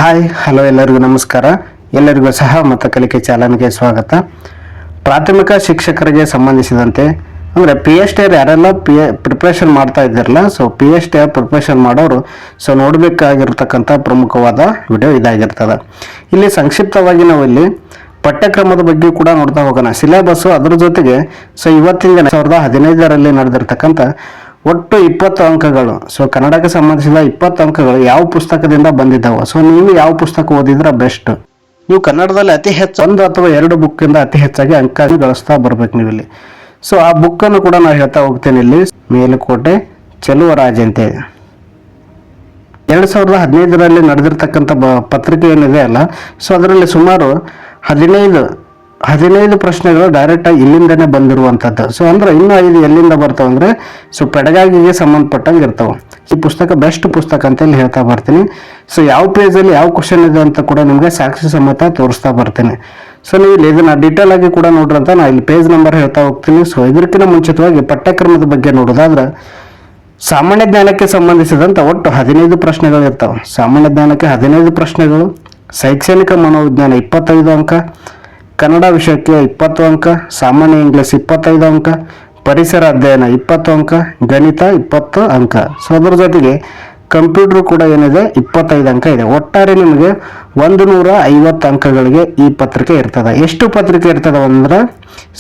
Hi hello ಎಲ್ಲರಿಗೂ ನಮಸ್ಕಾರ. ಎಲ್ಲರಿಗೂ ಸಹ ಮತ ಕಲಿಕೆ ಚಾನಲ್ಗೆ ಸ್ವಾಗತ. ಪ್ರಾಥಮಿಕ ಶಿಕ್ಷಕರಿಗೆ ಸಂಬಂಧಿಸಿದಂತೆ ಅಂದರೆ ಪಿ ಎಚ್ ಡಿ ಯಾರೆಲ್ಲ ಪ್ರಿಪ್ರೇಷನ್ ಮಾಡ್ತಾ ಇದ್ದಾರಲ್ಲ, so P H D preparation ಮಾಡೋರು ಸೊ ನೋಡಬೇಕಾಗಿರ್ತಕ್ಕಂಥ ಪ್ರಮುಖವಾದ ವಿಡಿಯೋ ಇದಾಗಿರ್ತದೆ. ಇಲ್ಲಿ ಸಂಕ್ಷಿಪ್ತವಾಗಿ ನಾವು ಇಲ್ಲಿ ಪಠ್ಯಕ್ರಮದ ಬಗ್ಗೆ ಕೂಡ ನೋಡ್ತಾ ಹೋಗೋಣ. ಸಿಲೆಬಸ್ಸು ಅದ್ರ ಜೊತೆಗೆ ಸೊ ಇವತ್ತಿನ ದಿನ 2015ರಲ್ಲಿ ನಡೆದಿರ್ತಕ್ಕಂಥ ಒಟ್ಟು 20 ಅಂಕಗಳು, ಸೊ ಕನ್ನಡಕ್ಕೆ ಸಂಬಂಧಿಸಿದ 20 ಅಂಕಗಳು ಯಾವ ಪುಸ್ತಕದಿಂದ ಬಂದಿದ್ದಾವೆ. ಸೊ ನೀವು ಯಾವ ಪುಸ್ತಕ ಓದಿದ್ರೆ ಬೆಸ್ಟ್. ನೀವು ಕನ್ನಡದಲ್ಲಿ ಅತಿ ಹೆಚ್ಚು 1 ಅಥವಾ 2 ಬುಕ್ಕಿಂದ ಅತಿ ಹೆಚ್ಚಾಗಿ ಅಂಕ ಗಳಿಸ್ತಾ ಬರ್ಬೇಕು ನೀವು ಇಲ್ಲಿ. ಸೊ ಆ ಬುಕ್ಕನ್ನು ಕೂಡ ನಾವು ಹೇಳ್ತಾ ಹೋಗ್ತೇನೆ. ಇಲ್ಲಿ ಮೇಲುಕೋಟೆ ಚೆಲುವರಾಜ್ ಅಂತ 2015ರಲ್ಲಿ ನಡೆದಿರ್ತಕ್ಕಂಥ ಪತ್ರಿಕೆ ಏನಿದೆ ಅಲ್ಲ, ಸೊ ಅದರಲ್ಲಿ ಸುಮಾರು 15 ಪ್ರಶ್ನೆಗಳು ಡೈರೆಕ್ಟ್ ಆಗಿ ಇಲ್ಲಿಂದನೇ ಬಂದಿರುವಂಥದ್ದು. ಸೊ ಅಂದ್ರೆ ಇನ್ನೂ 5 ಎಲ್ಲಿಂದ ಬರ್ತಾವೆ ಅಂದ್ರೆ ಸೊ ಪೆಡಗಾಗಿಗೆ ಸಂಬಂಧಪಟ್ಟಂಗೆ ಇರ್ತಾವೆ. ಈ ಪುಸ್ತಕ ಬೆಸ್ಟ್ ಪುಸ್ತಕ ಅಂತ ಹೇಳಿ ಹೇಳ್ತಾ ಬರ್ತೀನಿ. ಸೊ ಯಾವ ಪೇಜಲ್ಲಿ ಯಾವ ಕ್ವಶನ್ ಇದೆ ಅಂತ ಕೂಡ ನಿಮಗೆ ಸಾಕ್ಷಿ ಸಮೇತ ತೋರಿಸ್ತಾ ಬರ್ತೀನಿ. ಸೊ ನೀವು ಇಲ್ಲಿ ಇದನ್ನ ಡೀಟೇಲ್ ಆಗಿ ಕೂಡ ನೋಡ್ರಿ ಅಂತ ನಾನು ಇಲ್ಲಿ ಪೇಜ್ ನಂಬರ್ ಹೇಳ್ತಾ ಹೋಗ್ತೀನಿ. ಸೊ ಇದಕ್ಕಿಂತ ಮುಂಚಿತವಾಗಿ ಪಠ್ಯಕ್ರಮದ ಬಗ್ಗೆ ನೋಡೋದಾದ್ರೆ ಸಾಮಾನ್ಯ ಜ್ಞಾನಕ್ಕೆ ಸಂಬಂಧಿಸಿದಂತ ಒಟ್ಟು 15 ಪ್ರಶ್ನೆಗಳು ಇರ್ತಾವೆ. ಸಾಮಾನ್ಯ ಜ್ಞಾನಕ್ಕೆ 15 ಪ್ರಶ್ನೆಗಳು, ಶೈಕ್ಷಣಿಕ ಮನೋವಿಜ್ಞಾನ 25 ಅಂಕ, ಕನ್ನಡ ವಿಷಯಕ್ಕೆ 20 ಅಂಕ, ಸಾಮಾನ್ಯ ಇಂಗ್ಲಿಷ್ 25 ಅಂಕ, ಪರಿಸರ ಅಧ್ಯಯನ 20 ಅಂಕ, ಗಣಿತ 20 ಅಂಕ. ಸೊ ಅದರ ಜೊತೆಗೆ ಕಂಪ್ಯೂಟರ್ ಕೂಡ ಏನಿದೆ 25 ಅಂಕ ಇದೆ. ಒಟ್ಟಾರೆ ನಿಮಗೆ 150 ಅಂಕಗಳಿಗೆ ಈ ಪತ್ರಿಕೆ ಇರ್ತದೆ. ಎಷ್ಟು ಪತ್ರಿಕೆ ಇರ್ತದೆ ಅಂದ್ರೆ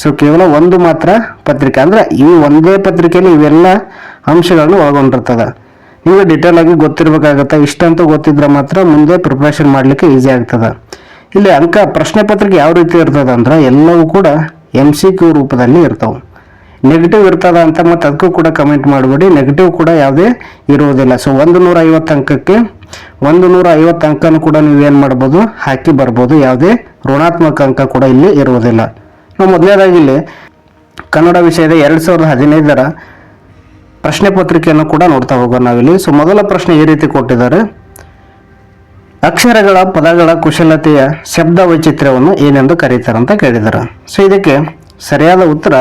ಸೊ ಕೇವಲ ಒಂದು ಮಾತ್ರ ಪತ್ರಿಕೆ, ಅಂದ್ರೆ ಈ ಒಂದೇ ಪತ್ರಿಕೆಯಲ್ಲಿ ಇವೆಲ್ಲ ಅಂಶಗಳನ್ನು ಒಳಗೊಂಡಿರ್ತದೆ. ನಿಮಗೆ ಡೀಟೇಲ್ ಆಗಿ ಗೊತ್ತಿರಬೇಕಾಗತ್ತೆ. ಇಷ್ಟಂತೂ ಗೊತ್ತಿದ್ರೆ ಮಾತ್ರ ಮುಂದೆ ಪ್ರಿಪ್ರೇಷನ್ ಮಾಡಲಿಕ್ಕೆ ಈಸಿ ಆಗ್ತದೆ. ಇಲ್ಲಿ ಅಂಕ ಪ್ರಶ್ನೆ ಪತ್ರಿಕೆ ಯಾವ ರೀತಿ ಇರ್ತದೆ ಅಂದ್ರೆ ಎಲ್ಲವೂ ಕೂಡ MCQ ರೂಪದಲ್ಲಿ ಇರ್ತಾವೆ. ನೆಗೆಟಿವ್ ಇರ್ತದ ಅಂತ ಮತ್ತೆ ಅದಕ್ಕೂ ಕೂಡ ಕಮೆಂಟ್ ಮಾಡಬೇಡಿ. ನೆಗೆಟಿವ್ ಕೂಡ ಯಾವುದೇ ಇರುವುದಿಲ್ಲ. ಸೊ 150 ಅಂಕಕ್ಕೆ 150 ಅಂಕನೂ ಕೂಡ ನೀವೇನು ಮಾಡ್ಬೋದು, ಹಾಕಿ ಬರ್ಬೋದು. ಯಾವುದೇ ಋಣಾತ್ಮಕ ಅಂಕ ಕೂಡ ಇಲ್ಲಿ ಇರುವುದಿಲ್ಲ. ನಾವು ಮೊದಲನೇದಾಗಿ ಇಲ್ಲಿ ಕನ್ನಡ ವಿಷಯದ 2015ರ ಪ್ರಶ್ನೆ ಪತ್ರಿಕೆಯನ್ನು ಕೂಡ ನೋಡ್ತಾ ಹೋಗೋಣ ನಾವಿಲ್ಲಿ. ಸೊ ಮೊದಲ ಪ್ರಶ್ನೆ ಈ ರೀತಿ ಕೊಟ್ಟಿದ್ದಾರೆ: ಅಕ್ಷರಗಳ ಪದಗಳ ಕುಶಲತೆಯ ಶಬ್ದ ವೈಚಿತ್ರ್ಯವನ್ನು ಏನೆಂದು ಕರೀತಾರೆ ಅಂತ ಕೇಳಿದ್ದಾರೆ. ಸೊ ಇದಕ್ಕೆ ಸರಿಯಾದ ಉತ್ತರ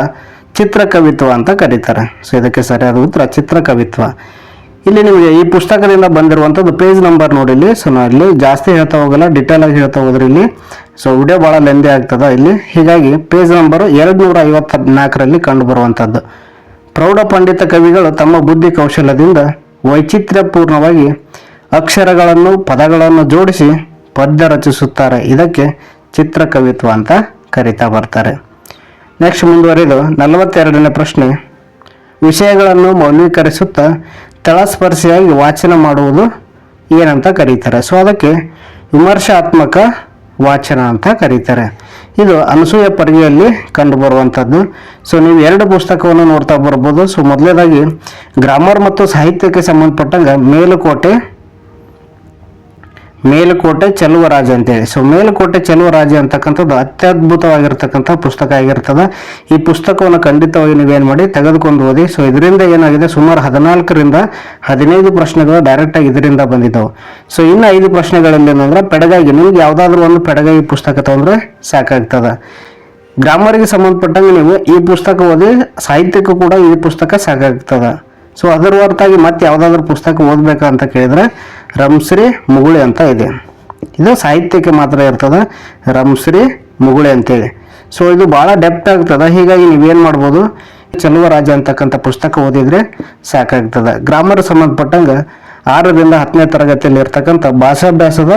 ಚಿತ್ರಕವಿತ್ವ ಅಂತ ಕರೀತಾರೆ. ಸೊ ಇದಕ್ಕೆ ಸರಿಯಾದ ಉತ್ತರ ಚಿತ್ರಕವಿತ್ವ. ಇಲ್ಲಿ ನಿಮಗೆ ಈ ಪುಸ್ತಕದಿಂದ ಬಂದಿರುವಂಥದ್ದು ಪೇಜ್ ನಂಬರ್ ನೋಡಿ ಇಲ್ಲಿ. ಸೊ ನಾನು ಇಲ್ಲಿ ಜಾಸ್ತಿ ಹೇಳ್ತಾ ಹೋಗಲ್ಲ, ಡಿಟೇಲ್ ಆಗಿ ಹೇಳ್ತಾ ಹೋದ್ರಿ ಇಲ್ಲಿ. ಸೊ ವಿಡಿಯೋ ಭಾಳ ಲೆಂದಿ ಆಗ್ತದ ಇಲ್ಲಿ. ಹೀಗಾಗಿ ಪೇಜ್ ನಂಬರ್ 254ರಲ್ಲಿ ಕಂಡು ಬರುವಂಥದ್ದು. ಪ್ರೌಢ ಪಂಡಿತ ಕವಿಗಳು ತಮ್ಮ ಬುದ್ಧಿ ಕೌಶಲ್ಯದಿಂದ ವೈಚಿತ್ರ್ಯಪೂರ್ಣವಾಗಿ ಅಕ್ಷರಗಳನ್ನು ಪದಗಳನ್ನು ಜೋಡಿಸಿ ಪದ್ಯ ರಚಿಸುತ್ತಾರೆ. ಇದಕ್ಕೆ ಚಿತ್ರಕವಿತ್ವ ಅಂತ ಕರೀತಾ ಬರ್ತಾರೆ. ನೆಕ್ಸ್ಟ್ ಮುಂದುವರಿದು 42ನೇ ಪ್ರಶ್ನೆ: ವಿಷಯಗಳನ್ನು ಮೌಲ್ಯೀಕರಿಸುತ್ತಾ ತಳಸ್ಪರ್ಶಿಯಾಗಿ ವಾಚನ ಮಾಡುವುದು ಏನಂತ ಕರೀತಾರೆ. ಸೊ ಅದಕ್ಕೆ ವಿಮರ್ಶಾತ್ಮಕ ವಾಚನ ಅಂತ ಕರೀತಾರೆ. ಇದು ಅನಸೂಯ ಪರಿಧಿಯಲ್ಲಿ ಕಂಡು ಬರುವಂಥದ್ದು. ಸೊ ನೀವು 2 ಪುಸ್ತಕವನ್ನು ನೋಡ್ತಾ ಬರ್ಬೋದು. ಸೊ ಮೊದಲನೇದಾಗಿ ಗ್ರಾಮರ್ ಮತ್ತು ಸಾಹಿತ್ಯಕ್ಕೆ ಸಂಬಂಧಪಟ್ಟಂಗೆ ಮೇಲುಕೋಟೆ ಚೆಲುವರಾಜ ಅಂತೇಳಿ. ಸೊ ಮೇಲುಕೋಟೆ ಚೆಲುವರಾಜ ಅಂತಕ್ಕಂಥದ್ದು ಅತ್ಯದ್ಭುತವಾಗಿರ್ತಕ್ಕಂಥ ಪುಸ್ತಕ ಆಗಿರ್ತದೆ. ಈ ಪುಸ್ತಕವನ್ನು ಖಂಡಿತವಾಗಿ ನೀವೇನು ಮಾಡಿ ತೆಗೆದುಕೊಂಡು ಓದಿ. ಸೊ ಇದರಿಂದ ಏನಾಗಿದೆ, ಸುಮಾರು 14ರಿಂದ 15 ಪ್ರಶ್ನೆಗಳು ಡೈರೆಕ್ಟ್ ಆಗಿ ಇದರಿಂದ ಬಂದಿದ್ದವು. ಸೊ ಇನ್ನು 5 ಪ್ರಶ್ನೆಗಳಲ್ಲಿ ಏನಂದ್ರೆ ಪೆಡಗಾಗಿ, ನಿಮ್ಗೆ ಯಾವುದಾದ್ರೂ ಒಂದು ಪೆಡಗಾಗಿ ಪುಸ್ತಕ ತಗೊಂಡ್ರೆ ಸಾಕಾಗ್ತದೆ. ಗ್ರಾಮರ್ಗೆ ಸಂಬಂಧಪಟ್ಟಂಗೆ ನೀವು ಈ ಪುಸ್ತಕ ಓದಿ, ಸಾಹಿತ್ಯಕ್ಕೂ ಕೂಡ ಈ ಪುಸ್ತಕ ಸಾಕಾಗ್ತದೆ. ಸೊ ಅದರ ಹೊರತಾಗಿ ಮತ್ತೆ ಯಾವುದಾದ್ರೂ ಪುಸ್ತಕ ಓದಬೇಕಾ ಅಂತ ಕೇಳಿದ್ರೆ ರಂಶ್ರೀ ಮುಗುಳಿ ಅಂತ ಇದೆ. ಇದು ಸಾಹಿತ್ಯಕ್ಕೆ ಮಾತ್ರ ಇರ್ತದೆ, ರಂಶ್ರೀ ಮುಗುಳಿ ಅಂತೇಳಿ. ಸೊ ಇದು ಭಾಳ ಡೆಪ್ತ್ ಆಗ್ತದೆ. ಹೀಗಾಗಿ ನೀವೇನು ಮಾಡ್ಬೋದು, ಚೆಲುವರಾಜ ಅಂತಕ್ಕಂಥ ಪುಸ್ತಕ ಓದಿದ್ರೆ ಸಾಕಾಗ್ತದೆ. ಗ್ರಾಮರ್ ಸಂಬಂಧಪಟ್ಟಂಗೆ 6ರಿಂದ 10ನೇ ತರಗತಿಯಲ್ಲಿ ಇರ್ತಕ್ಕಂಥ ಭಾಷಾಭ್ಯಾಸದ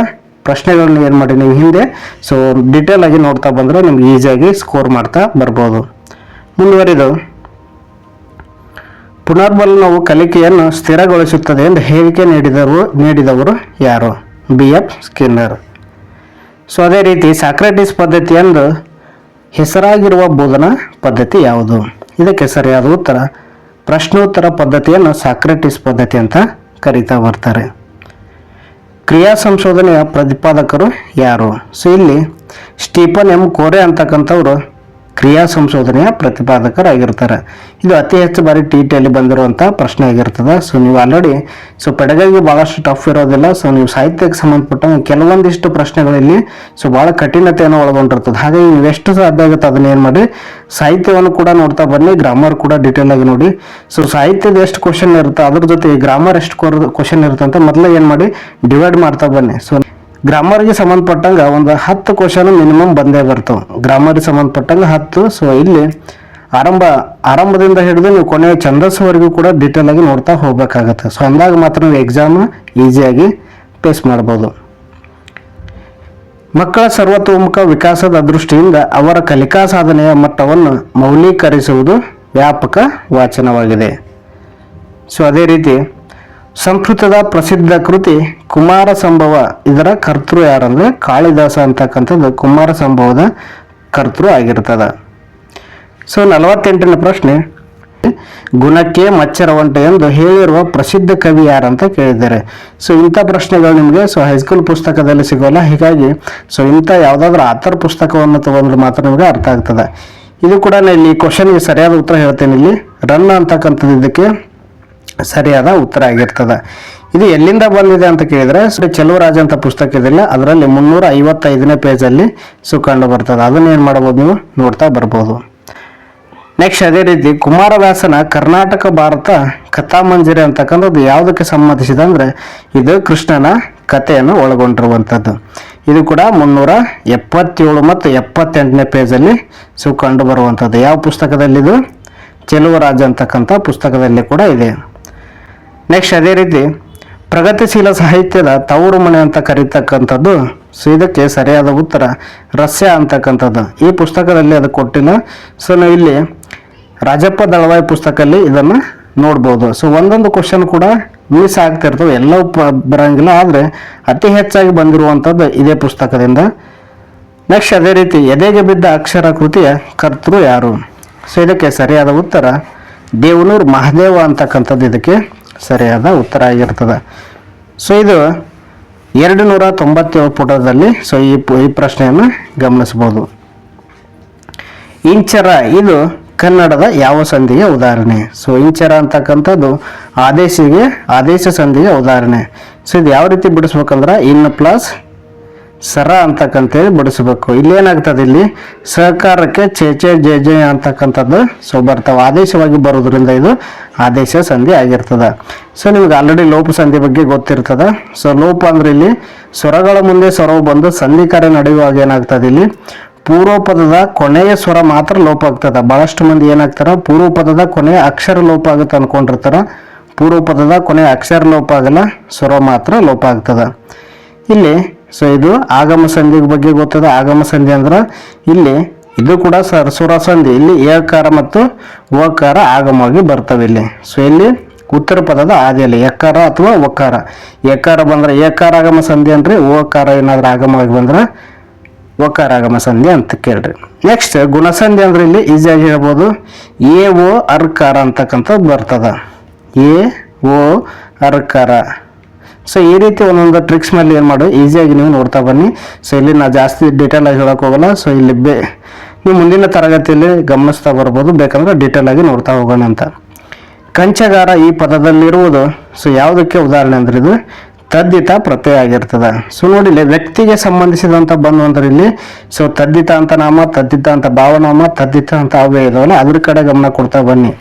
ಪ್ರಶ್ನೆಗಳನ್ನ ಏನು ಮಾಡಿ ನೀವು ಹಿಂದೆ ಸೊ ಡಿಟೇಲ್ ಆಗಿ ನೋಡ್ತಾ ಬಂದರೆ ನಿಮ್ಗೆ ಈಸಿಯಾಗಿ ಸ್ಕೋರ್ ಮಾಡ್ತಾ ಬರ್ಬೋದು. ಮುಂದುವರಿದು ಪುನರ್ಬಲನವು ಕಲಿಕೆಯನ್ನು ಸ್ಥಿರಗೊಳಿಸುತ್ತದೆ ಎಂದು ಹೇಳಿಕೆ ನೀಡಿದವರು ಯಾರು? BF Skinner. ಸೊ ಅದೇ ರೀತಿ ಸಾಕ್ರೆಟಿಸ್ ಪದ್ಧತಿ ಎಂದು ಹೆಸರಾಗಿರುವ ಬೋಧನಾ ಪದ್ಧತಿ ಯಾವುದು? ಇದಕ್ಕೆ ಸರಿಯಾದ ಉತ್ತರ ಪ್ರಶ್ನೋತ್ತರ ಪದ್ಧತಿಯನ್ನು ಸಾಕ್ರೆಟಿಸ್ ಪದ್ಧತಿ ಅಂತ ಕರೀತಾ ಬರ್ತಾರೆ. ಕ್ರಿಯಾ ಸಂಶೋಧನೆಯ ಪ್ರತಿಪಾದಕರು ಯಾರು? ಸೊ ಇಲ್ಲಿ ಸ್ಟೀಫನ್ M. ಕೋರೆ ಅಂತಕ್ಕಂಥವ್ರು ಕ್ರಿಯಾ ಸಂಶೋಧನೆಯ ಪ್ರತಿಪಾದಕರಾಗಿರ್ತಾರೆ. ಇದು ಅತಿ ಹೆಚ್ಚು ಬಾರಿ TTಯಲ್ಲಿ ಬಂದಿರುವಂಥ ಪ್ರಶ್ನೆ ಆಗಿರ್ತದೆ. ಸೊ ನೀವು ಆಲ್ರೆಡಿ ಸೊ ಪೆಡಗಾಗಿ ಭಾಳಷ್ಟು ಟಫ್ ಇರೋದಿಲ್ಲ. ಸೊ ನೀವು ಸಾಹಿತ್ಯಕ್ಕೆ ಸಂಬಂಧಪಟ್ಟ ಕೆಲವೊಂದಿಷ್ಟು ಪ್ರಶ್ನೆಗಳಲ್ಲಿ ಸೊ ಭಾಳ ಕಠಿಣತೆಯನ್ನು ಒಳಗೊಂಡಿರ್ತದೆ. ಹಾಗಾಗಿ ನೀವು ಎಷ್ಟು ಸಾಧ್ಯ ಆಗುತ್ತೆ ಅದನ್ನ ಏನು ಮಾಡಿ ಸಾಹಿತ್ಯವನ್ನು ಕೂಡ ನೋಡ್ತಾ ಬನ್ನಿ, ಗ್ರಾಮರ್ ಕೂಡ ಡೀಟೇಲ್ ಆಗಿ ನೋಡಿ. ಸೊ ಸಾಹಿತ್ಯದ ಎಷ್ಟು ಕ್ವಶನ್ ಇರುತ್ತೆ, ಅದ್ರ ಜೊತೆ ಗ್ರಾಮರ್ ಎಷ್ಟು ಕ್ವಶನ್ ಇರುತ್ತೆ ಅಂತ ಮೊದಲೇ ಏನು ಮಾಡಿ ಡಿವೈಡ್ ಮಾಡ್ತಾ ಬನ್ನಿ. ಸೊ ಗ್ರಾಮರ್ಗೆ ಸಂಬಂಧಪಟ್ಟಂಗೆ ಒಂದು 10 ಕ್ವಶನ್ ಮಿನಿಮಮ್ ಬಂದೇ ಬರ್ತವೆ. ಗ್ರಾಮರ್ಗೆ ಸಂಬಂಧಪಟ್ಟಂಗೆ 10. ಸೊ ಇಲ್ಲಿ ಆರಂಭದಿಂದ ಹಿಡಿದು ನೀವು ಕೊನೆಯ ಛಂದಸ್ಸುವರೆಗೂ ಕೂಡ ಡೀಟೇಲ್ ಆಗಿ ನೋಡ್ತಾ ಹೋಗ್ಬೇಕಾಗತ್ತೆ. ಸೊ ಅಂದಾಗ ಮಾತ್ರ ನೀವು ಎಕ್ಸಾಮ್ ಈಸಿಯಾಗಿ ಫೇಸ್ ಮಾಡ್ಬೋದು. ಮಕ್ಕಳ ಸರ್ವತೋಮುಖ ವಿಕಾಸದ ದೃಷ್ಟಿಯಿಂದ ಅವರ ಕಲಿಕಾ ಸಾಧನೆಯ ಮಟ್ಟವನ್ನು ಮೌಲ್ಯೀಕರಿಸುವುದು ವ್ಯಾಪಕ ವಾಚನವಾಗಿದೆ. ಸೊ ಅದೇ ರೀತಿ ಸಂಸ್ಕೃತದ ಪ್ರಸಿದ್ಧ ಕೃತಿ ಕುಮಾರ ಸಂಭವ, ಇದರ ಕರ್ತೃ ಯಾರಂದ್ರೆ ಕಾಳಿದಾಸ ಅಂತಕ್ಕಂಥದ್ದು ಕುಮಾರ ಸಂಭವದ ಕರ್ತೃ ಆಗಿರ್ತದ. ಸೊ 48ನೇ ಪ್ರಶ್ನೆ, ಗುಣಕ್ಕೆ ಮಚ್ಚರವಂಟ ಎಂದು ಹೇಳಿರುವ ಪ್ರಸಿದ್ಧ ಕವಿ ಯಾರಂತ ಕೇಳಿದ್ದಾರೆ. ಸೊ ಇಂಥ ಪ್ರಶ್ನೆಗಳು ನಿಮಗೆ ಹೈಸ್ಕೂಲ್ ಪುಸ್ತಕದಲ್ಲಿ ಸಿಗೋಲ್ಲ. ಹೀಗಾಗಿ ಇಂಥ ಯಾವುದಾದ್ರೂ ಆಥರ್ ಪುಸ್ತಕವನ್ನು ತಗೊಂಡ್ರೆ ಮಾತ್ರ ನಿಮಗೆ ಅರ್ಥ ಆಗ್ತದೆ. ಇದು ಕೂಡ ಇಲ್ಲಿ ಕ್ವಶನ್ಗೆ ಸರಿಯಾದ ಉತ್ತರ ಹೇಳ್ತೇನೆ. ಇಲ್ಲಿ ರನ್ ಅಂತಕ್ಕಂಥದ್ದು ಇದಕ್ಕೆ ಸರಿಯಾದ ಉತ್ತರ ಆಗಿರ್ತದೆ. ಇದು ಎಲ್ಲಿಂದ ಬಂದಿದೆ ಅಂತ ಕೇಳಿದ್ರೆ ಚೆಲುವರಾಜ ಅಂತ ಪುಸ್ತಕ ಇದೆಯಲ್ಲ, ಅದರಲ್ಲಿ 355ನೇ ಪೇಜಲ್ಲಿ ಕಂಡು ಬರ್ತದೆ. ಅದನ್ನ ಏನು ಮಾಡ್ಬೋದು, ನೀವು ನೋಡ್ತಾ ಬರ್ಬೋದು. ನೆಕ್ಸ್ಟ್ ಅದೇ ರೀತಿ ಕುಮಾರವ್ಯಾಸನ ಕರ್ನಾಟಕ ಭಾರತ ಕಥಾಮಂಜರಿ ಅಂತಕ್ಕಂಥದ್ದು ಯಾವುದಕ್ಕೆ ಸಂಬಂಧಿಸಿದೆ ಅಂದ್ರೆ ಇದು ಕೃಷ್ಣನ ಕಥೆಯನ್ನು ಒಳಗೊಂಡಿರುವಂಥದ್ದು. ಇದು ಕೂಡ 377 ಮತ್ತು 78ನೇ ಪೇಜಲ್ಲಿ ಕಂಡು ಬರುವಂಥದ್ದು. ಯಾವ ಪುಸ್ತಕದಲ್ಲಿ? ಇದು ಚೆಲುವರಾಜ ಅಂತಕ್ಕಂಥ ಪುಸ್ತಕದಲ್ಲಿ ಕೂಡ ಇದೆ. ನೆಕ್ಸ್ಟ್ ಅದೇ ರೀತಿ ಪ್ರಗತಿಶೀಲ ಸಾಹಿತ್ಯದ ತವರು ಮನೆ ಅಂತ ಕರೀತಕ್ಕಂಥದ್ದು. ಸೊ ಇದಕ್ಕೆ ಸರಿಯಾದ ಉತ್ತರ ರಸ್ಯ ಅಂತಕ್ಕಂಥದ್ದು. ಈ ಪುಸ್ತಕದಲ್ಲಿ ಅದು ಕೊಟ್ಟಿಲ್ಲ. ಸೊ ನಾವು ಇಲ್ಲಿ ರಾಜಪ್ಪ ದಳವಾಯಿ ಪುಸ್ತಕದಲ್ಲಿ ಇದನ್ನು ನೋಡ್ಬೋದು. ಸೊ ಒಂದೊಂದು ಕ್ವಶನ್ ಕೂಡ ಮಿಸ್ ಆಗ್ತಿರ್ತವೆ, ಎಲ್ಲವೂ ಬರಂಗಿಲ್ಲ, ಆದರೆ ಅತಿ ಹೆಚ್ಚಾಗಿ ಬಂದಿರುವಂಥದ್ದು ಇದೇ ಪುಸ್ತಕದಿಂದ. ನೆಕ್ಸ್ಟ್ ಅದೇ ರೀತಿ ಎದೆಗೆ ಬಿದ್ದ ಅಕ್ಷರ ಕೃತಿಯ ಕರ್ತೃ ಯಾರು? ಸೊ ಇದಕ್ಕೆ ಸರಿಯಾದ ಉತ್ತರ ದೇವನೂರು ಮಹದೇವ ಅಂತಕ್ಕಂಥದ್ದು ಇದಕ್ಕೆ ಸರಿಯಾದ ಉತ್ತರ ಆಗಿರ್ತದೆ. ಸೊ ಇದು 297 ಪುಟದಲ್ಲಿ ಈ ಪ್ರಶ್ನೆಯನ್ನು ಗಮನಿಸಬಹುದು. ಇಂಚರ ಇದು ಕನ್ನಡದ ಯಾವ ಸಂಧಿಗೆ ಉದಾಹರಣೆ? ಸೊ ಇಂಚರ ಅಂತಕ್ಕಂಥದ್ದು ಆದೇಶ ಸಂಧಿಗೆ ಉದಾಹರಣೆ. ಸೊ ಇದು ಯಾವ ರೀತಿ ಬಿಡಿಸ್ಬೇಕಂದ್ರೆ ಇನ್ ಪ್ಲಸ್ ಸರ ಅಂತಕ್ಕಂತೇಳಿ ಬಿಡಿಸ್ಬೇಕು. ಇಲ್ಲಿ ಏನಾಗ್ತದೆ, ಇಲ್ಲಿ ಸಹಕಾರಕ್ಕೆ ಚೇಚೆ ಜೆ ಅಂತಕ್ಕಂಥದ್ದು ಬರ್ತಾವೆ. ಆದೇಶವಾಗಿ ಬರೋದ್ರಿಂದ ಇದು ಆದೇಶ ಸಂಧಿ ಆಗಿರ್ತದೆ. ಸೊ ನಿಮ್ಗೆ ಆಲ್ರೆಡಿ ಲೋಪ ಸಂಧಿ ಬಗ್ಗೆ ಗೊತ್ತಿರ್ತದೆ. ಸೊ ಲೋಪ ಅಂದ್ರೆ ಇಲ್ಲಿ ಸ್ವರಗಳ ಮುಂದೆ ಸ್ವರವು ಬಂದು ಸಂಧಿ ಕಾರ್ಯ ನಡೆಯುವಾಗ ಏನಾಗ್ತದೆ, ಇಲ್ಲಿ ಪೂರ್ವ ಪದದ ಕೊನೆಯ ಸ್ವರ ಮಾತ್ರ ಲೋಪ ಆಗ್ತದೆ. ಬಹಳಷ್ಟು ಮಂದಿ ಏನಾಗ್ತಾರ, ಪೂರ್ವ ಪದದ ಕೊನೆಯ ಅಕ್ಷರ ಲೋಪ ಆಗುತ್ತೆ ಅನ್ಕೊಂಡಿರ್ತಾರ. ಪೂರ್ವ ಪದದ ಕೊನೆಯ ಅಕ್ಷರ ಲೋಪ ಆಗಲ್ಲ, ಸ್ವರ ಮಾತ್ರ ಲೋಪ ಆಗ್ತದೆ ಇಲ್ಲಿ. ಸೊ ಇದು ಆಗಮ ಸಂಧಿ ಬಗ್ಗೆ ಗೊತ್ತದ. ಆಗಮ ಸಂಧಿ ಅಂದ್ರೆ ಇಲ್ಲಿ ಇದು ಕೂಡ ಸ್ವರ ಸಂಧಿ. ಇಲ್ಲಿ ಏಕಾರ ಮತ್ತು ಓಕಾರ ಆಗಮವಾಗಿ ಬರ್ತವೆ ಇಲ್ಲಿ. ಸೊ ಇಲ್ಲಿ ಉತ್ತರ ಪದದ ಆದಿಯಲ್ಲಿ ಎಕಾರ ಅಥವಾ ಒಕಾರ. ಎಕಾರ ಬಂದ್ರೆ ಏಕಾರ ಆಗಮ ಸಂಧಿ ಅನ್ರಿ, ಓಕಾರ ಏನಾದ್ರೂ ಆಗಮವಾಗಿ ಬಂದ್ರೆ ಒಕಾರ ಆಗಮ ಸಂಧಿ ಅಂತ ಕೇಳ್ರಿ. ನೆಕ್ಸ್ಟ್ ಗುಣಸಂಧಿ ಅಂದ್ರೆ ಇಲ್ಲಿ ಈಸಿಯಾಗಿ ಹೇಳ್ಬೋದು, ಎ ಓ ಅರ್ಕಾರ ಅಂತಕ್ಕಂಥದ್ದು ಬರ್ತದ. A O ಅರ್ಕಾರ. ಸೊ ಈ ರೀತಿ ಒಂದೊಂದು ಟ್ರಿಕ್ಸ್ ಮೇಲೆ ಏನು ಮಾಡು, ಈಸಿಯಾಗಿ ನೀವು ನೋಡ್ತಾ ಬನ್ನಿ. ಸೊ ಇಲ್ಲಿ ನಾ ಜಾಸ್ತಿ ಡೀಟೇಲ್ ಆಗಿ ಹೇಳಕ್ ಹೋಗಲ್ಲ. ಸೊ ಇಲ್ಲಿ ನೀವು ಮುಂದಿನ ತರಗತಿಯಲ್ಲಿ ಗಮನಿಸ್ತಾ ಬರ್ಬೋದು, ಬೇಕಂದ್ರೆ ಡೀಟೇಲ್ ಆಗಿ ನೋಡ್ತಾ ಹೋಗೋಣ ಅಂತ. ಕಂಚಗಾರ ಈ ಪದದಲ್ಲಿರುವುದು ಸೊ ಯಾವುದಕ್ಕೆ ಉದಾಹರಣೆ ಅಂದ್ರೆ ಇದು ತದ್ದಿತ ಪ್ರತ್ಯಯ ಆಗಿರ್ತದ. ಸೊ ನೋಡಿಲ್ಲಿ ವ್ಯಕ್ತಿಗೆ ಸಂಬಂಧಿಸಿದಂತ ಬಂದು ಅಂದ್ರೆ ಇಲ್ಲಿ ಸೊ ತದ್ದಿತ ಅಂತ ನಾಮ, ತದ್ದಿತ ಅಂತ ಭಾವನಾಮ, ತದ್ದಿತ ಅಂತ ಅವೇ ಇದಾವಲ್ಲ, ಅದ್ರ ಕಡೆ ಗಮನ ಕೊಡ್ತಾ ಬನ್ನಿ.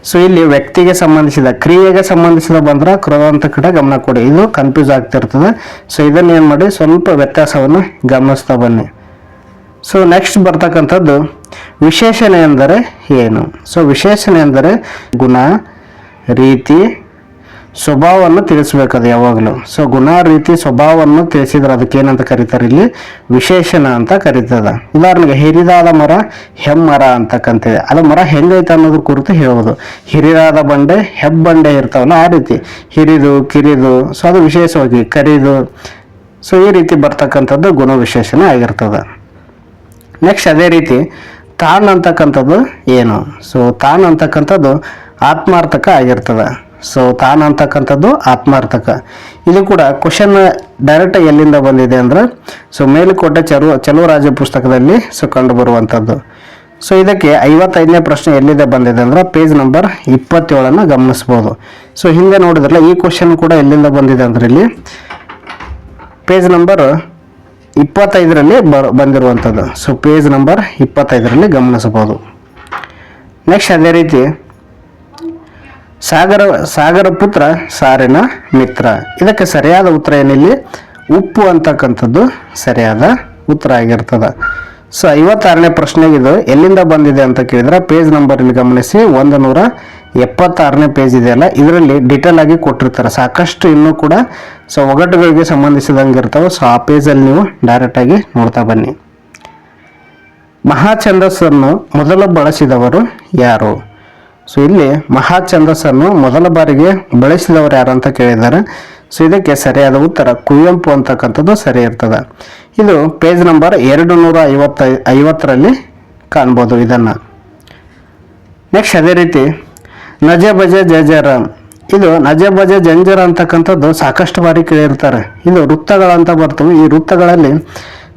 ಸೊ ಇಲ್ಲಿ ವ್ಯಕ್ತಿಗೆ ಸಂಬಂಧಿಸಿದ, ಕ್ರಿಯೆಗೆ ಸಂಬಂಧಿಸಿದ ಬಂದ್ರೆ ಕೃದಂತ ಕಡೆ ಗಮನ ಕೊಡಿ. ಇದು ಕನ್ಫ್ಯೂಸ್ ಆಗ್ತಿರ್ತದೆ. ಸೊ ಇದನ್ನ ಏನ್ ಮಾಡಿ ಸ್ವಲ್ಪ ವ್ಯತ್ಯಾಸವನ್ನು ಗಮನಿಸ್ತಾ ಬನ್ನಿ. ಸೊ ನೆಕ್ಸ್ಟ್ ಬರ್ತಕ್ಕಂಥದ್ದು ವಿಶೇಷಣೆ ಎಂದರೆ ಏನು? ಸೊ ವಿಶೇಷಣೆ ಎಂದರೆ ಗುಣ, ರೀತಿ, ಸ್ವಭಾವವನ್ನು ತಿಳಿಸ್ಬೇಕದು ಯಾವಾಗಲೂ. ಸೊ ಗುಣ, ರೀತಿ, ಸ್ವಭಾವವನ್ನು ತಿಳಿಸಿದ್ರೆ ಅದಕ್ಕೆ ಏನಂತ ಕರೀತಾರೆ, ಇಲ್ಲಿ ವಿಶೇಷಣ ಅಂತ ಕರೀತದ. ಉದಾಹರಣೆಗೆ ಹಿರಿದಾದ ಮರ ಹೆಮ್ಮರ ಅಂತಕ್ಕಂತಿದೆ. ಅದು ಮರ ಹೆಂಗೈತೆ ಅನ್ನೋದು ಕುರಿತು ಹೇಳೋದು. ಹಿರಿದಾದ ಬಂಡೆ ಹೆಬ್ಬಂಡೆ ಇರ್ತಾವಲ್ಲ, ಆ ರೀತಿ ಹಿರಿದು, ಕಿರಿದು, ಸೊ ಅದು ವಿಶೇಷವಾಗಿ ಕರಿದು. ಸೊ ಈ ರೀತಿ ಬರ್ತಕ್ಕಂಥದ್ದು ಗುಣ ವಿಶೇಷಣ ಆಗಿರ್ತದೆ. ನೆಕ್ಸ್ಟ್ ಅದೇ ರೀತಿ ತಾನ್ ಅಂತಕ್ಕಂಥದ್ದು ಏನು? ಸೊ ತಾನ್ ಅಂತಕ್ಕಂಥದ್ದು ಆತ್ಮಾರ್ಥಕ ಆಗಿರ್ತದೆ. ಸೊ ತಾನ್ ಅಂತಕ್ಕಂಥದ್ದು ಆತ್ಮಾರ್ಥಕ. ಇದು ಕೂಡ ಕ್ವಶನ್ ಡೈರೆಕ್ಟ್ ಎಲ್ಲಿಂದ ಬಂದಿದೆ ಅಂದ್ರೆ ಸೊ ಮೇಲುಕೋಟೆ ಚೆಲುವರಾಜ ಪುಸ್ತಕದಲ್ಲಿ ಕಂಡು ಬರುವಂಥದ್ದು. ಸೊ ಇದಕ್ಕೆ 55ನೇ ಪ್ರಶ್ನೆ ಎಲ್ಲಿದೆ ಬಂದಿದೆ ಅಂದ್ರೆ ಪೇಜ್ ನಂಬರ್ 27 ಗಮನಿಸ್ಬೋದು. ಸೊ ಹಿಂದೆ ನೋಡಿದ್ರಲ್ಲ, ಈ ಕ್ವಶನ್ ಕೂಡ ಎಲ್ಲಿಂದ ಬಂದಿದೆ ಅಂದ್ರೆ ಇಲ್ಲಿ ಪೇಜ್ ನಂಬರ್ 25ರಲ್ಲಿ ಬಂದಿರುವಂಥದ್ದು. ಸೊ ಪೇಜ್ ನಂಬರ್ 25ರಲ್ಲಿ ಗಮನಿಸಬಹುದು. ನೆಕ್ಸ್ಟ್ ಅದೇ ರೀತಿ ಸಾಗರ ಪುತ್ರ ಸಾರಿನ ಮಿತ್ರ. ಇದಕ್ಕೆ ಸರಿಯಾದ ಉತ್ತರ ಏನಿಲ್ಲಿ ಉಪ್ಪು ಅಂತಕ್ಕಂಥದ್ದು ಸರಿಯಾದ ಉತ್ತರ ಆಗಿರ್ತದೆ. ಸೊ 56ನೇ ಪ್ರಶ್ನೆಗೆ ಇದು ಎಲ್ಲಿಂದ ಬಂದಿದೆ ಅಂತ ಕೇಳಿದ್ರೆ ಪೇಜ್ ನಂಬರ್ ಇಲ್ಲಿ ಗಮನಿಸಿ, 176ನೇ ಪೇಜ್ ಇದೆಯಲ್ಲ, ಇದರಲ್ಲಿ ಡಿಟೇಲ್ ಆಗಿ ಕೊಟ್ಟಿರ್ತಾರೆ ಸಾಕಷ್ಟು ಇನ್ನೂ ಕೂಡ. ಸೊ ಒಗಟುಗಳಿಗೆ ಸಂಬಂಧಿಸಿದಂಗೆ ಇರ್ತಾವೆ. ಸೊ ಆ ಪೇಜಲ್ಲಿ ನೀವು ಡೈರೆಕ್ಟ್ ಆಗಿ ನೋಡ್ತಾ ಬನ್ನಿ. ಮಹಾ ಛಂದಸ್ಸನ್ನು ಮೊದಲು ಬಳಸಿದವರು ಯಾರು? ಸೊ ಇಲ್ಲಿ ಮಹಾ ಛಂದಸ್ಸನ್ನು ಮೊದಲ ಬಾರಿಗೆ ಬಳಸಿದವರು ಯಾರು ಅಂತ ಕೇಳಿದ್ದಾರೆ. ಸೊ ಇದಕ್ಕೆ ಸರಿಯಾದ ಉತ್ತರ ಕುವೆಂಪು ಅಂತಕ್ಕಂಥದ್ದು ಸರಿ ಇರ್ತದೆ. ಇದು ಪೇಜ್ ನಂಬರ್ 250ರಲ್ಲಿ ಕಾಣ್ಬೋದು ಇದನ್ನು. ನೆಕ್ಸ್ಟ್ ಅದೇ ರೀತಿ ನಜೆ ಬಜೆ ಜಜರಾಮ್, ಇದು ನಜೆ ಬಜೆ ಜಂಜರ ಅಂತಕ್ಕಂಥದ್ದು ಸಾಕಷ್ಟು ಬಾರಿ ಕೇಳಿರ್ತಾರೆ. ಇದು ವೃತ್ತಗಳಂತ ಬರ್ತವೆ. ಈ ವೃತ್ತಗಳಲ್ಲಿ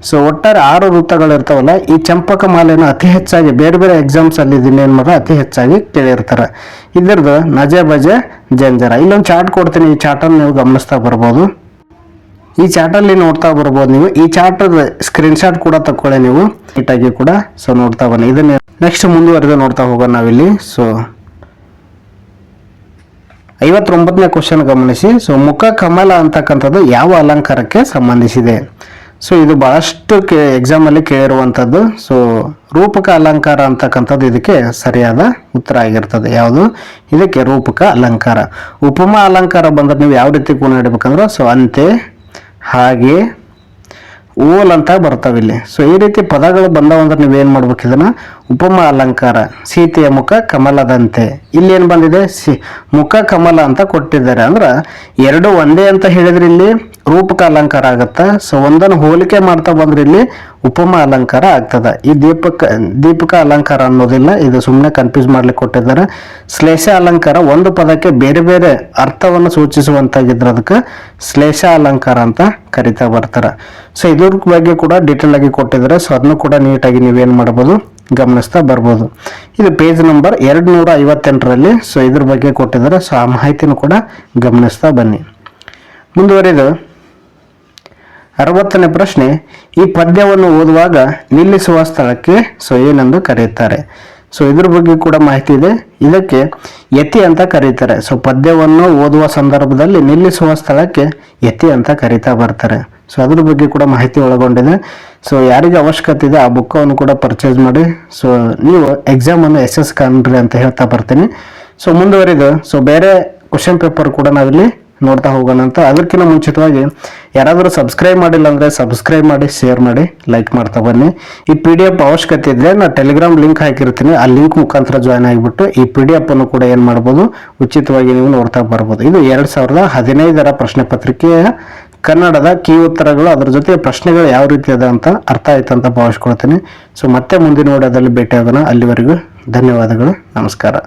ಸೊ ಒಟ್ಟಾರೆ 6 ವೃತ್ತಗಳಿರ್ತಾವಲ್ಲ, ಈ ಚಂಪಕ ಮಾಲೆಯನ್ನು ಅತಿ ಹೆಚ್ಚಾಗಿ ಬೇರೆ ಬೇರೆ ಎಕ್ಸಾಮ್ಸ್ ಅಲ್ಲಿ ಇದನ್ನೇನು ಮಾಡೋ ಅತಿ ಹೆಚ್ಚಾಗಿ ಕೇಳಿರ್ತಾರೆ. ಇದ್ರದ್ದು ನಜೆ ಬಜೆ ಜಂಜರ. ಇಲ್ಲೊಂದು ಚಾರ್ಟ್ ಕೊಡ್ತೀನಿ, ಈ ಚಾರ್ಟನ್ನು ನೀವು ಗಮನಿಸ್ತಾ ಬರ್ಬೋದು. ಈ ಚಾರ್ಟಲ್ಲಿ ನೋಡ್ತಾ ಬರ್ಬೋದು ನೀವು. ಈ ಚಾರ್ಟ್ ಸ್ಕ್ರೀನ್ಶಾಟ್ ಕೂಡ ತಕ್ಕೊಳ್ಳಿ ನೀವು ನೀಟಾಗಿ ಕೂಡ. ಸೊ ನೋಡ್ತಾ ಬನ್ನಿ. ಇದನ್ನ ನೆಕ್ಸ್ಟ್ ಮುಂದುವರೆದು ನೋಡ್ತಾ ಹೋಗೋಣ ನಾವಿಲ್ಲಿ. ಸೊ 59ನೇ ಕ್ವಶನ್ ಗಮನಿಸಿ. ಸೊ ಮುಖ ಕಮಲ ಅಂತಕ್ಕಂಥದ್ದು ಯಾವ ಅಲಂಕಾರಕ್ಕೆ ಸಂಬಂಧಿಸಿದೆ? ಸೊ ಇದು ಬಹಳಷ್ಟು ಎಕ್ಸಾಮಲ್ಲಿ ಕೇಳಿರುವಂಥದ್ದು. ಸೊ ರೂಪಕ ಅಲಂಕಾರ ಅಂತಕ್ಕಂಥದ್ದು ಇದಕ್ಕೆ ಸರಿಯಾದ ಉತ್ತರ ಆಗಿರ್ತದೆ. ಯಾವುದು? ಇದಕ್ಕೆ ರೂಪಕ ಅಲಂಕಾರ. ಉಪಮಾ ಅಲಂಕಾರ ಬಂದ್ರೆ ನೀವು ಯಾವ ರೀತಿ ಗುಣ ಇಡಬೇಕಂದ್ರೆ ಸೊ ಅಂತೆ, ಹಾಗೆ, ಓಲ್ ಅಂತ ಬರ್ತಾವೆ ಇಲ್ಲಿ. ಸೊ ಈ ರೀತಿ ಪದಗಳು ಬಂದವಂದ್ರೆ ನೀವೇನು ಮಾಡ್ಬೇಕು, ಇದನ್ನ ಉಪಮಾ ಅಲಂಕಾರ. ಸೀತೆಯ ಮುಖ ಕಮಲದಂತೆ, ಇಲ್ಲಿ ಏನು ಬಂದಿದೆ ಮುಖ ಕಮಲ ಅಂತ ಕೊಟ್ಟಿದ್ದಾರೆ. ಅಂದ್ರೆ ಎರಡು ಒಂದೇ ಅಂತ ಹೇಳಿದ್ರೆ ಇಲ್ಲಿ ರೂಪಕ ಅಲಂಕಾರ ಆಗತ್ತ. ಸೊ ಒಂದನ್ನು ಹೋಲಿಕೆ ಮಾಡ್ತಾ ಬಂದ್ರೆ ಇಲ್ಲಿ ಉಪಮಾ ಅಲಂಕಾರ ಆಗ್ತದ. ಈ ದೀಪಕ ಅಲಂಕಾರ ಅನ್ನೋದಿಲ್ಲ, ಇದು ಸುಮ್ಮನೆ ಕನ್ಫ್ಯೂಸ್ ಮಾಡ್ಲಿಕ್ಕೆ ಕೊಟ್ಟಿದ್ದಾರೆ. ಶ್ಲೇಷ ಅಲಂಕಾರ ಒಂದು ಪದಕ್ಕೆ ಬೇರೆ ಬೇರೆ ಅರ್ಥವನ್ನು ಸೂಚಿಸುವಂತಾಗಿದ್ರೆ ಅದಕ್ಕೆ ಶ್ಲೇಷ ಅಲಂಕಾರ ಅಂತ ಕರಿತಾ ಬರ್ತಾರೆ. ಸೊ ಇದ್ರ ಬಗ್ಗೆ ಕೂಡ ಡೀಟೇಲ್ ಆಗಿ ಕೊಟ್ಟಿದ್ದಾರೆ. ಸೊ ಅದನ್ನು ಕೂಡ ನೀಟಾಗಿ ನೀವೇನು ಮಾಡ್ಬೋದು, ಗಮನಿಸ್ತಾ ಬರ್ಬೋದು. ಇದು ಪೇಜ್ ನಂಬರ್ 258ರಲ್ಲಿ ಸೊ ಇದ್ರ ಬಗ್ಗೆ ಕೊಟ್ಟಿದ್ದಾರೆ. ಸೊ ಆ ಮಾಹಿತಿನೂ ಕೂಡ ಗಮನಿಸ್ತಾ ಬನ್ನಿ. ಮುಂದುವರಿದು 60ನೇ ಪ್ರಶ್ನೆ, ಈ ಪದ್ಯವನ್ನು ಓದುವಾಗ ನಿಲ್ಲಿಸುವ ಸ್ಥಳಕ್ಕೆ ಸೊ ಏನೆಂದು ಕರೆಯುತ್ತಾರೆ? ಸೊ ಇದ್ರ ಬಗ್ಗೆ ಕೂಡ ಮಾಹಿತಿ ಇದೆ. ಇದಕ್ಕೆ ಯತಿ ಅಂತ ಕರೀತಾರೆ. ಸೊ ಪದ್ಯವನ್ನು ಓದುವ ಸಂದರ್ಭದಲ್ಲಿ ನಿಲ್ಲಿಸುವ ಸ್ಥಳಕ್ಕೆ ಯತಿ ಅಂತ ಕರೀತಾ ಬರ್ತಾರೆ. ಸೊ ಅದ್ರ ಬಗ್ಗೆ ಕೂಡ ಮಾಹಿತಿ ಒಳಗೊಂಡಿದೆ. ಸೊ ಯಾರಿಗೆ ಅವಶ್ಯಕತೆ ಇದೆ ಆ ಬುಕ್ಕನ್ನು ಕೂಡ ಪರ್ಚೇಸ್ ಮಾಡಿ. ಸೊ ನೀವು ಎಕ್ಸಾಮನ್ನು SS ಕಾಣ್ರಿ ಅಂತ ಹೇಳ್ತಾ ಬರ್ತೀನಿ. ಸೊ ಮುಂದುವರಿದು ಸೊ ಬೇರೆ ಕ್ವಶನ್ ಪೇಪರ್ ಕೂಡ ನಾವಿಲ್ಲಿ ನೋಡ್ತಾ ಹೋಗೋಣ ಅಂತ. ಅದಕ್ಕಿಂತ ಮುಂಚಿತವಾಗಿ ಯಾರಾದರೂ ಸಬ್ಸ್ಕ್ರೈಬ್ ಮಾಡಿಲ್ಲ ಅಂದರೆ ಸಬ್ಸ್ಕ್ರೈಬ್ ಮಾಡಿ, ಶೇರ್ ಮಾಡಿ, ಲೈಕ್ ಮಾಡ್ತಾ ಬನ್ನಿ. ಈ PDF ಅವಶ್ಯಕತೆ ಇದ್ದರೆ ನಾನು ಟೆಲಿಗ್ರಾಮ್ ಲಿಂಕ್ ಹಾಕಿರ್ತೀನಿ. ಆ ಲಿಂಕ್ ಮುಖಾಂತರ ಜಾಯ್ನ್ ಆಗಿಬಿಟ್ಟು ಈ PDF ಅನ್ನು ಕೂಡ ಏನು ಮಾಡ್ಬೋದು, ಉಚಿತವಾಗಿ ನೀವು ನೋಡ್ತಾ ಬರ್ಬೋದು. ಇದು 2015ರ ಪ್ರಶ್ನೆ ಪತ್ರಿಕೆಯ ಕನ್ನಡದ ಕೀ ಉತ್ತರಗಳು, ಅದರ ಜೊತೆ ಪ್ರಶ್ನೆಗಳು ಯಾವ ರೀತಿ ಅದ ಅಂತ ಅರ್ಥ ಆಯ್ತು ಅಂತ ಭಾವಿಸ್ಕೊಳ್ತೀನಿ. ಸೊ ಮತ್ತೆ ಮುಂದಿನ ವಿಡಿಯೋದಲ್ಲಿ ಭೇಟಿಯಾಗೋಣ. ಅಲ್ಲಿವರೆಗೂ ಧನ್ಯವಾದಗಳು, ನಮಸ್ಕಾರ.